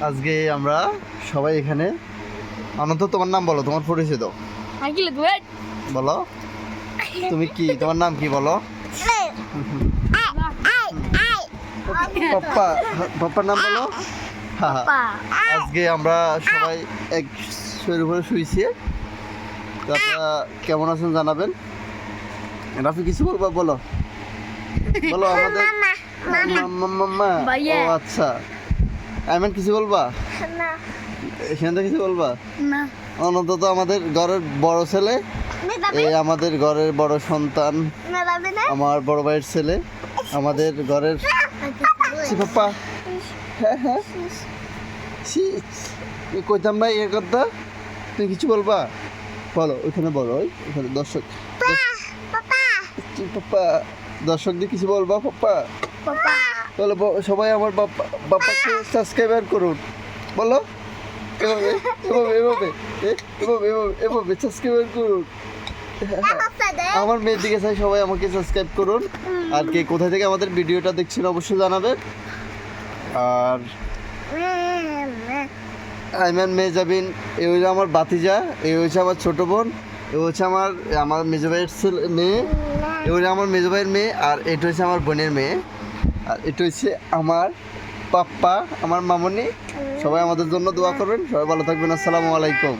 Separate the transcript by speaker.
Speaker 1: আজকে আমরা সবাই এখানে অনন্ত, তোমার নাম বলো, তোমার পরিচয় দাও। বলো তুমি কি, তোমার নাম কি বলো? পাপ্পা, পাপ্পার নাম বলো। আজকে আমরা সবাই এক শরীর উপরে শুয়েছি। তো আপনারা কেমন আছেন জানাবেন। রাফি কিছু বলবা, বলো বলো আমাদের। মাম্মা, ও আচ্ছা। আইমান কিছু বলবা? এখানে কিছু বলবা না? অনন্ত তো আমাদের ঘরের বড় ছেলে, এই আমাদের ঘরের বড় সন্তান, আমার বড় ভাইয়ের ছেলে, আমাদের ঘরের পাপ্পা। হ্যাঁ হ্যাঁ, কইতাম না এর কথা। তুমি কিছু বলবা, বলো ওইখানে, বলো ওইখানে দর্শক, পাপ্পা দর্শকদের কিছু বলবা পাপ্পা? বলো সবাই আমার বাপ্পাকে সাবস্ক্রাইব করুন, বলো এভাবে এভাবে এভাবে এভাবে এভাবে এভাবে সাবস্ক্রাইব করুন। আমার মেয়ের দিকে চাই, সবাই আমাকে সাবস্ক্রাইব করুন। আর কে কোথা থেকে আমাদের ভিডিওটা দেখছেন অবশ্যই জানাবেন। আর আইমান মেজাবিন, এ হচ্ছে আমার বাতিজা, এ হচ্ছে আমার ছোট বোন, এ হচ্ছে আমার মেজো ভাইয়ের মেয়ে, এ হচ্ছে আমার মেজো ভাইয়ের মেয়ে, আর এটা হচ্ছে আমার বোনের মেয়ে, আর এটা হচ্ছে আমার পাপ্পা, আমার মামনি। সবাই আমাদের জন্য দোয়া করবেন। সবাই ভালো থাকবেন। আসসালামু আলাইকুম।